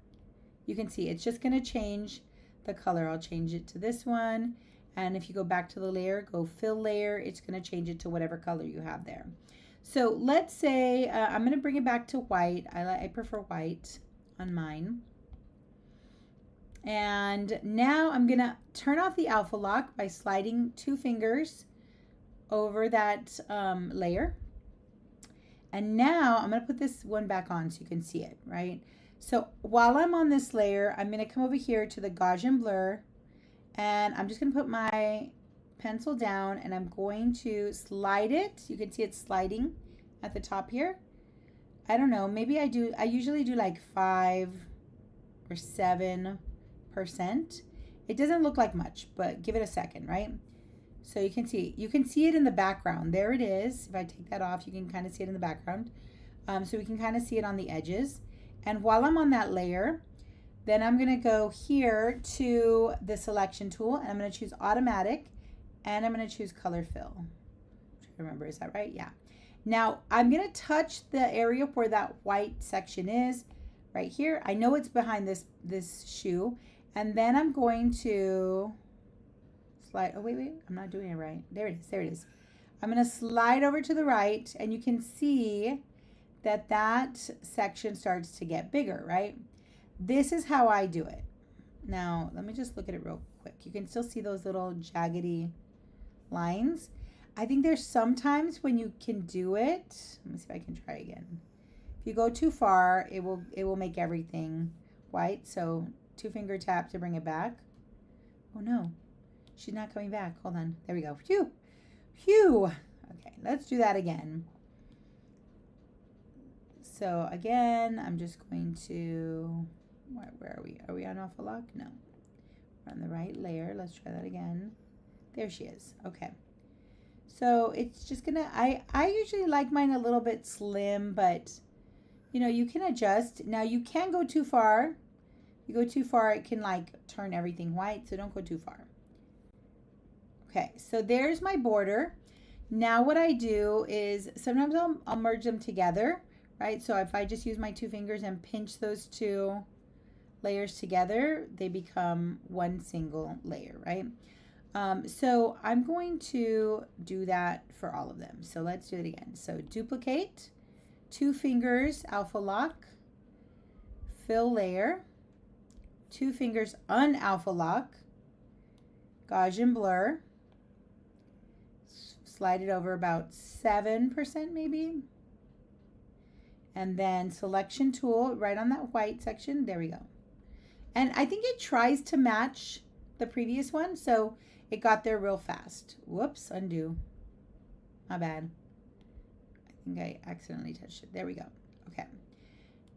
You can see it's just going to change the color. I'll change it to this one. And if you go back to the layer, go fill layer, it's going to change it to whatever color you have there. So let's say I'm going to bring it back to white. I prefer white on mine. And now I'm going to turn off the alpha lock by sliding 2 fingers over that layer. And now I'm going to put this one back on so you can see it, right? So while I'm on this layer, I'm going to come over here to the Gaussian blur, and I'm just going to put my pencil down, and I'm going to slide it. You can see it's sliding at the top here. I don't know, maybe I usually do like 5 or 7%. It doesn't look like much, but give it a second, right? So you can see it in the background. There it is. If I take that off, you can kind of see it in the background. So we can kind of see it on the edges. And while I'm on that layer, then I'm going to go here to the selection tool, and I'm going to choose automatic, and I'm going to choose color fill. I'm trying to remember, is that right? Yeah. Now I'm going to touch the area where that white section is right here. I know it's behind this shoe, and then I'm going to slide. Oh, wait, I'm not doing it right. There it is. I'm going to slide over to the right, and you can see that section starts to get bigger, right? This is how I do it. Now, let me just look at it real quick. You can still see those little jaggedy lines. I think there's sometimes when you can do it. Let me see if I can try again. If you go too far, it will make everything white. So 2-finger tap to bring it back. Oh no, she's not coming back. Hold on. There we go. Phew. Phew. Okay, let's do that again. So again, I'm just going to, where are we? Are we on alpha lock? No. We're on the right layer. Let's try that again. There she is. Okay. So it's just gonna, I usually like mine a little bit slim, but you know, you can adjust. Now you can go too far. If you go too far, it can like turn everything white, so don't go too far. Okay, so there's my border. Now what I do is sometimes I'll merge them together, right? So if I just use my 2 fingers and pinch those 2 layers together, they become one single layer, right? So I'm going to do that for all of them. So let's do it again. So duplicate, 2 fingers, alpha lock, fill layer, 2 fingers, un-alpha lock, Gaussian blur, slide it over about 7% maybe, and then selection tool right on that white section. There we go. And I think it tries to match the previous one, so it got there real fast. Whoops, undo. My bad. I think I accidentally touched it. There we go. Okay.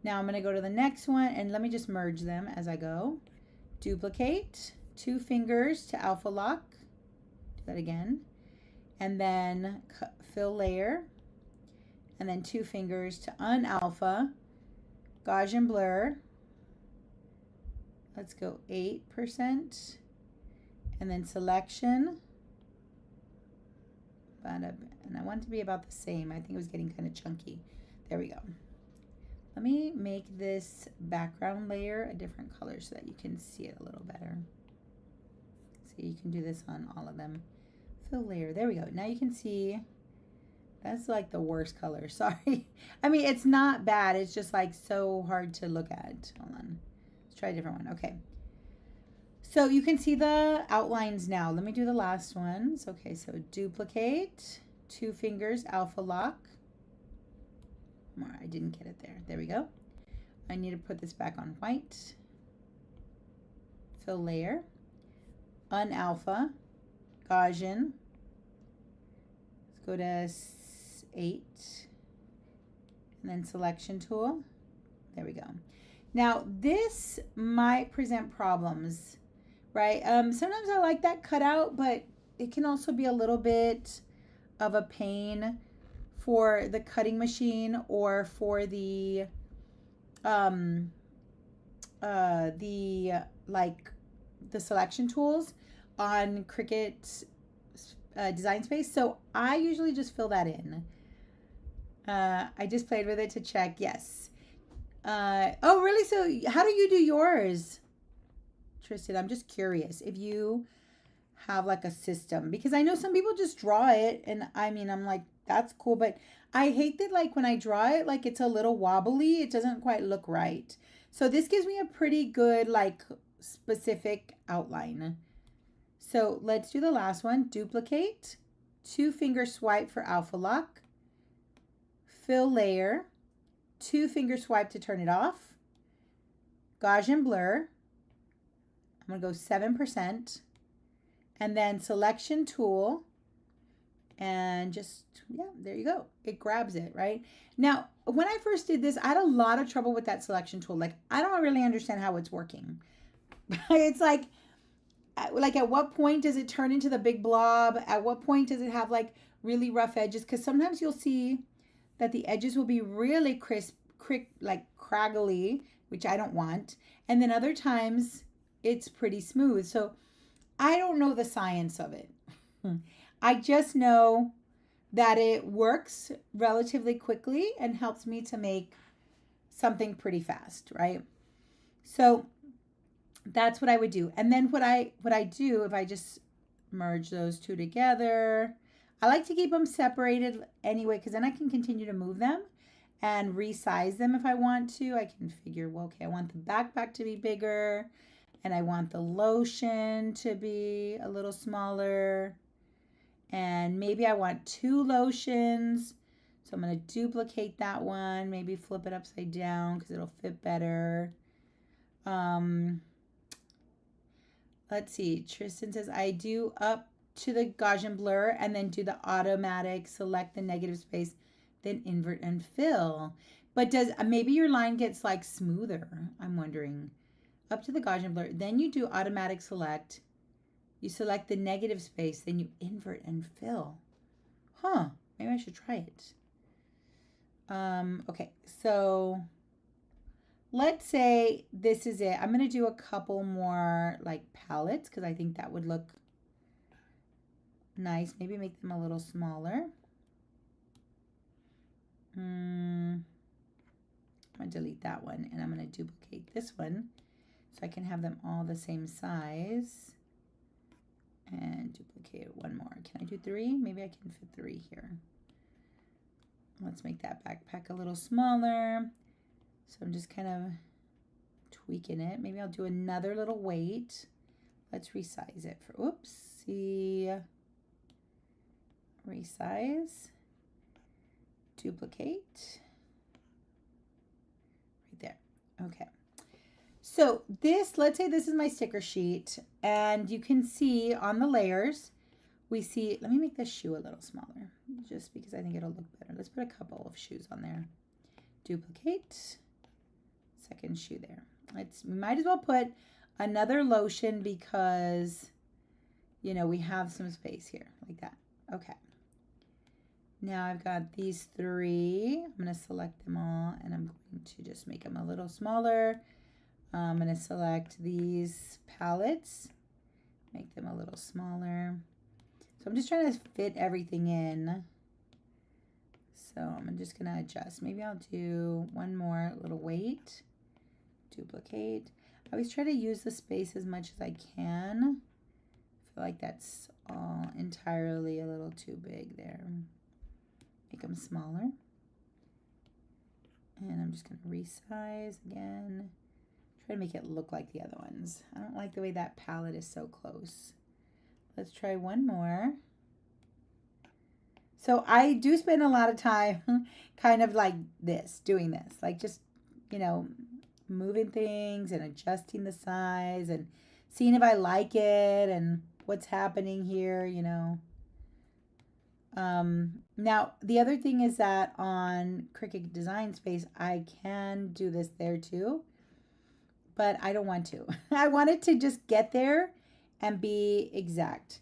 Now I'm going to go to the next one, and let me just merge them as I go. Duplicate, 2 fingers to alpha lock. Do that again. And then fill layer. And then 2 fingers to unalpha. Gaussian blur. Let's go 8%. And then selection. And I want it to be about the same. I think it was getting kind of chunky. There we go. Let me make this background layer a different color so that you can see it a little better. So you can do this on all of them. Fill layer. There we go. Now you can see that's like the worst color. Sorry. I mean, it's not bad. It's just like so hard to look at. Hold on. Let's try a different one. Okay. So you can see the outlines now. Let me do the last ones. Okay, so duplicate, 2 fingers, alpha lock. I didn't get it there. There we go. I need to put this back on white. Fill layer, unalpha, Gaussian. Let's go to 8. And then selection tool. There we go. Now this might present problems, right? Sometimes I like that cutout, but it can also be a little bit of a pain for the cutting machine or for the selection tools on Cricut Design Space. So I usually just fill that in. I just played with it to check. Yes. Oh, really? So how do you do yours, Tristan? I'm just curious if you have like a system, because I know some people just draw it, and I mean, I'm like, that's cool, but I hate that like when I draw it, like it's a little wobbly. It doesn't quite look right. So this gives me a pretty good like specific outline. So let's do the last one. Duplicate, 2 finger swipe for alpha lock, fill layer, 2 finger swipe to turn it off, Gaussian blur. I'm going to go 7%, and then selection tool, and just, yeah, there you go. It grabs it, right? Now, when I first did this, I had a lot of trouble with that selection tool. Like, I don't really understand how it's working. It's like at what point does it turn into the big blob? At what point does it have like really rough edges? Because sometimes you'll see that the edges will be really crisp, like craggly, which I don't want. And then other times it's pretty smooth. So I don't know the science of it. I just know that it works relatively quickly and helps me to make something pretty fast, right? So that's what I would do. And then what I do, if I just merge those two together, I like to keep them separated anyway, because then I can continue to move them and resize them if I want to. I can figure, well, okay, I want the backpack to be bigger, and I want the lotion to be a little smaller, and maybe I want 2 lotions. So I'm going to duplicate that one, maybe flip it upside down because it'll fit better. Let's see. Tristan says, I do up to the Gaussian blur and then do the automatic, select the negative space, then invert and fill. But does maybe your line gets like smoother? I'm wondering. Up to the Gaussian blur, then you do automatic select. You select the negative space, then you invert and fill. Huh, maybe I should try it. Okay, so let's say this is it. I'm going to do a couple more like palettes because I think that would look nice. Maybe make them a little smaller. I'm going to delete that one and I'm going to duplicate this one so I can have them all the same size. And duplicate one more. Can I do 3? Maybe I can fit 3 here. Let's make that backpack a little smaller. So I'm just kind of tweaking it. Maybe I'll do another little weight. Let's resize it for, oopsie. Resize. Duplicate. Right there. Okay. So this, let's say this is my sticker sheet, and you can see on the layers, we see, let me make this shoe a little smaller, just because I think it'll look better. Let's put a couple of shoes on there. Duplicate, second shoe there. We might as well put another lotion because, you know, we have some space here, like that. Okay. Now I've got these 3. I'm going to select them all, and I'm going to just make them a little smaller. I'm going to select these palettes, make them a little smaller. So I'm just trying to fit everything in. So I'm just going to adjust. Maybe I'll do one more little weight, duplicate. I always try to use the space as much as I can. I feel like that's all entirely a little too big there. Make them smaller. And I'm just going to resize again. Try to make it look like the other ones. I don't like the way that palette is so close. Let's try one more. So I do spend a lot of time kind of like this, doing this, like just, you know, moving things and adjusting the size and seeing if I like it and what's happening here, you know. Now, the other thing is that on Cricut Design Space, I can do this there too. But I don't want to. I want it to just get there and be exact.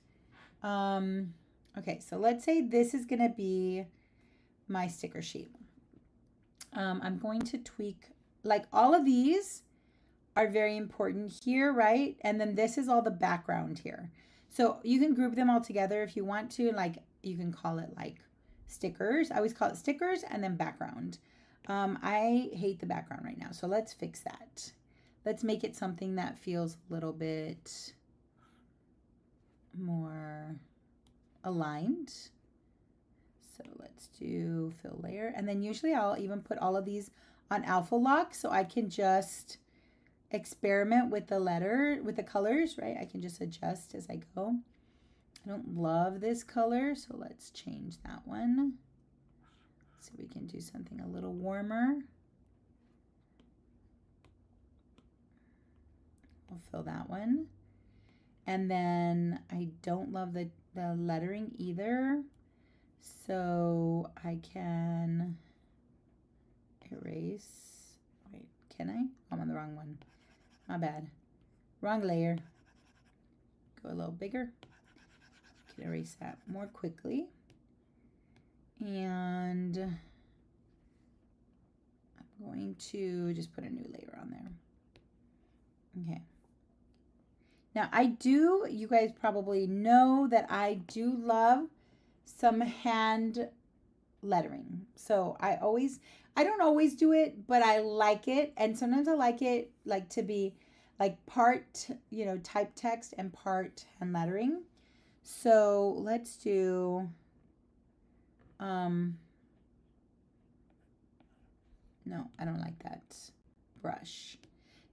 Okay, so let's say this is going to be my sticker sheet. I'm going to tweak, like all of these are very important here, right? And then this is all the background here. So you can group them all together if you want to, like you can call it like stickers. I always call it stickers and then background. I hate the background right now, so let's fix that. Let's make it something that feels a little bit more aligned. So let's do fill layer. And then usually I'll even put all of these on alpha lock so I can just experiment with the colors, right? I can just adjust as I go. I don't love this color, so let's change that one. So we can do something a little warmer. We'll fill that one. And then I don't love the lettering either. So I can erase. Wait, can I? I'm on the wrong one. My bad. Wrong layer. Go a little bigger. Can erase that more quickly. And I'm going to just put a new layer on there. Okay. Now you guys probably know that I do love some hand lettering. So I don't always do it, but I like it. And sometimes I like it like to be like part, you know, type text and part hand lettering. So let's do, no, I don't like that brush.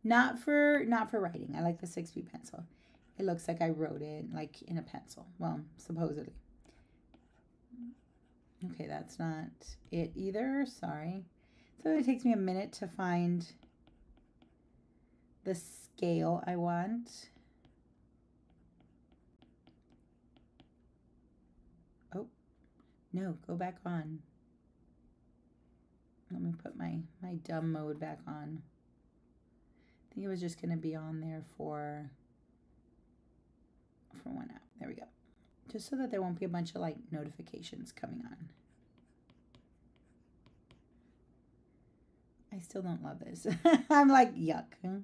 Not for writing. I like the 6B pencil. It looks like I wrote it like in a pencil. Well, supposedly. Okay, that's not it either. Sorry. So it takes me a minute to find the scale I want. Oh, no, go back on. Let me put my dumb mode back on. I think it was just going to be on there for 1 hour. There we go. Just so that there won't be a bunch of like notifications coming on. I still don't love this. I'm like, yuck. I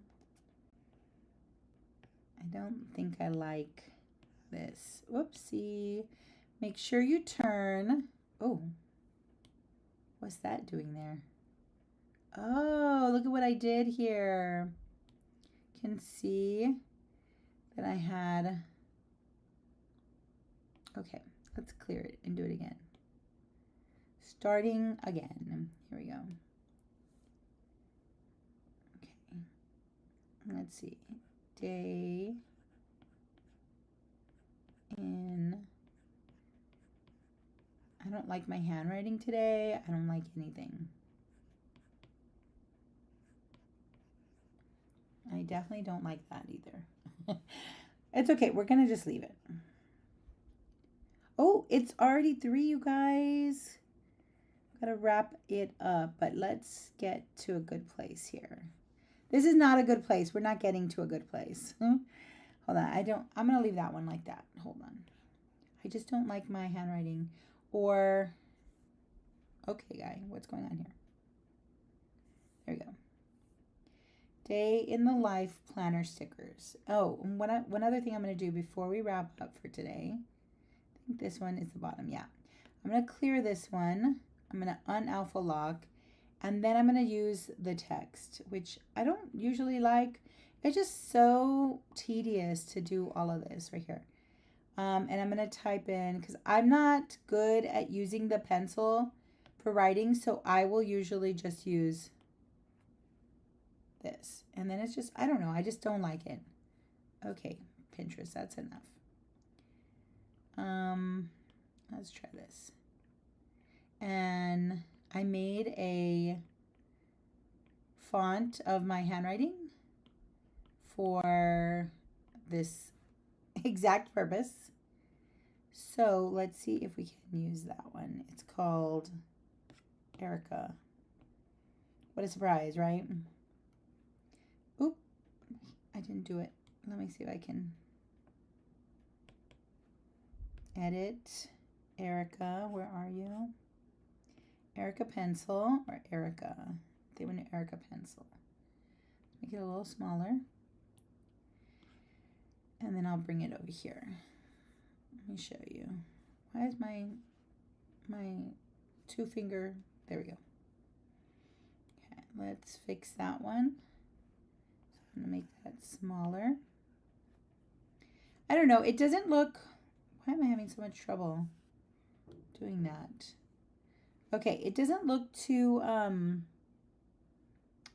don't think I like this. Whoopsie. Make sure you turn. Oh, what's that doing there? Oh, look at what I did here. You can see that I had. Okay, let's clear it and do it again. Starting again. Here we go. Okay. Let's see. Day in. I don't like my handwriting today. I don't like anything. I definitely don't like that either. It's okay. We're going to just leave it. Oh, it's already 3, you guys. Got to wrap it up, but let's get to a good place here. This is not a good place. We're not getting to a good place. Hold on. I'm going to leave that one like that. Hold on. I just don't like my handwriting. Or, okay, guy, what's going on here? There we go. Day in the life planner stickers. Oh, one other thing I'm going to do before we wrap up for today. I think this one is the bottom. Yeah. I'm going to clear this one. I'm going to un-alpha lock. And then I'm going to use the text, which I don't usually like. It's just so tedious to do all of this right here. And I'm going to type in, because I'm not good at using the pencil for writing, so I will usually just use this. And then it's just, I don't know, I just don't like it. Okay, Pinterest, that's enough. Let's try this. And I made a font of my handwriting for this exact purpose. So let's see if we can use that one. It's called Erica. What a surprise, right? Oop, I didn't do it. Let me see if I can edit. Erica, where are you? Erica pencil or Erica? They want an Erica pencil. Make it a little smaller. And then I'll bring it over here. Let me show you. Why is my 2-finger? There we go. Okay, let's fix that one. So I'm gonna make that smaller. I don't know. It doesn't look. Why am I having so much trouble doing that? Okay, it doesn't look too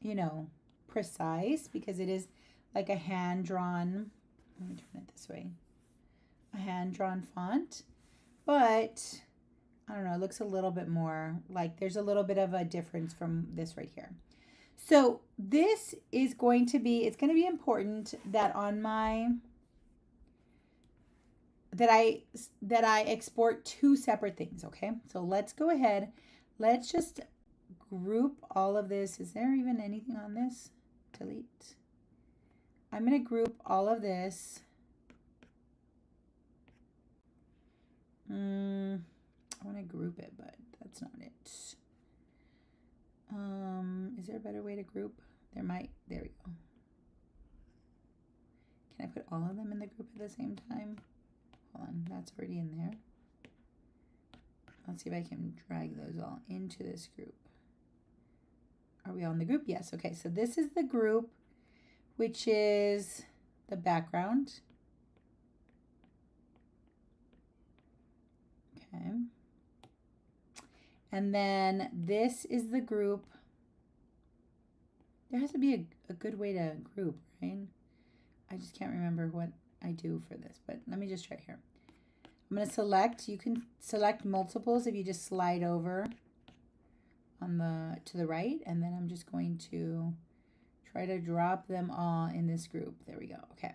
you know, precise because it is like a hand-drawn. Let me turn it this way. A hand-drawn font, but I don't know, it looks a little bit more like there's a little bit of a difference from this right here. So this is going to be, it's going to be important that on my, that I export 2 separate things, okay? So let's go ahead. Let's just group all of this. Is there even anything on this? Delete. I'm going to group all of this. I want to group it, but that's not it. Is there a better way to group? There we go. Can I put all of them in the group at the same time? Hold on, that's already in there. Let's see if I can drag those all into this group. Are we on the group? Yes, okay, so this is the group, which is the background. Okay. And then this is the group. There has to be a good way to group, right? I just can't remember what I do for this, but let me just try here. I'm going to select, you can select multiples if you just slide over on to the right, and then I'm just going to try to drop them all in this group. There we go. Okay.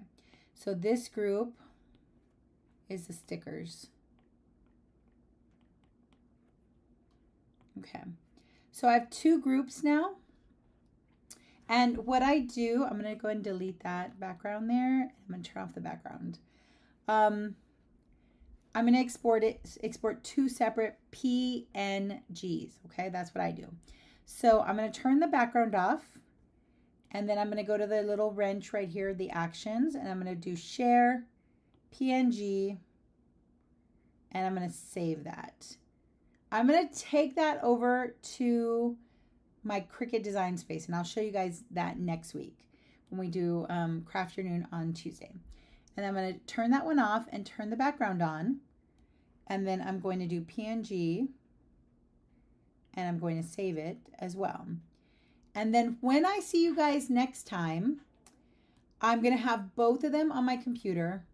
So this group is the stickers. Okay. So I have 2 groups now. And what I do, I'm going to go ahead and delete that background there. I'm going to turn off the background. I'm going to export 2 separate PNGs. Okay, that's what I do. So I'm going to turn the background off, and then I'm going to go to the little wrench right here, the actions, and I'm going to do share PNG, and I'm going to save that. I'm going to take that over to my Cricut design space, and I'll show you guys that next week when we do Crafternoon on Tuesday. And I'm going to turn that one off and turn the background on, and then I'm going to do PNG, and I'm going to save it as well. And then when I see you guys next time, I'm going to have both of them on my computer,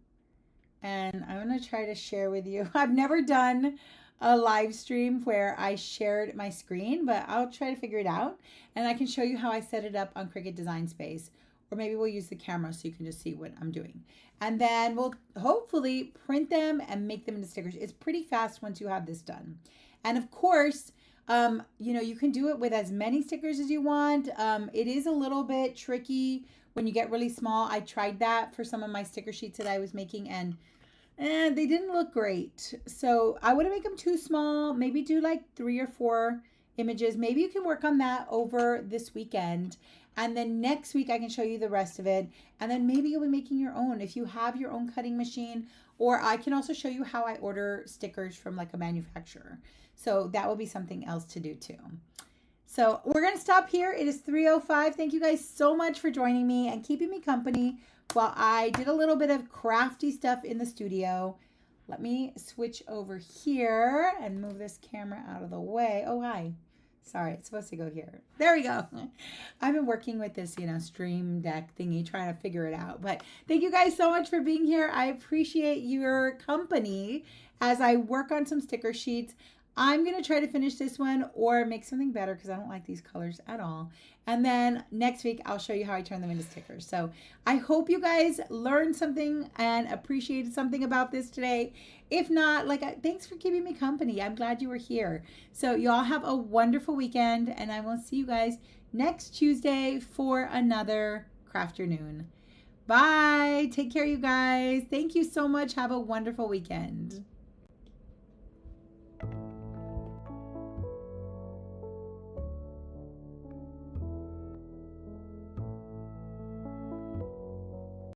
and I'm going to try to share with you. I've never done a live stream where I shared my screen, but I'll try to figure it out, and I can show you how I set it up on Cricut Design Space, or maybe we'll use the camera so you can just see what I'm doing. And then we'll hopefully print them and make them into stickers. It's pretty fast once you have this done. And of course, you know, you can do it with as many stickers as you want. It is a little bit tricky when you get really small. I tried that for some of my sticker sheets that I was making, and they didn't look great. So I wouldn't make them too small. Maybe do like 3 or 4 images. Maybe you can work on that over this weekend. And then next week I can show you the rest of it. And then maybe you'll be making your own if you have your own cutting machine. Or I can also show you how I order stickers from like a manufacturer. So that will be something else to do too. So we're going to stop here. It is 3:05. Thank you guys so much for joining me and keeping me company while I did a little bit of crafty stuff in the studio. Let me switch over here and move this camera out of the way. Oh, hi. Sorry, it's supposed to go here. There we go. I've been working with this, you know, stream deck thingy, trying to figure it out. But thank you guys so much for being here. I appreciate your company as I work on some sticker sheets. I'm going to try to finish this one or make something better because I don't like these colors at all. And then next week, I'll show you how I turn them into stickers. So I hope you guys learned something and appreciated something about this today. If not, thanks for keeping me company. I'm glad you were here. So y'all have a wonderful weekend, and I will see you guys next Tuesday for another Crafternoon. Bye. Take care, you guys. Thank you so much. Have a wonderful weekend.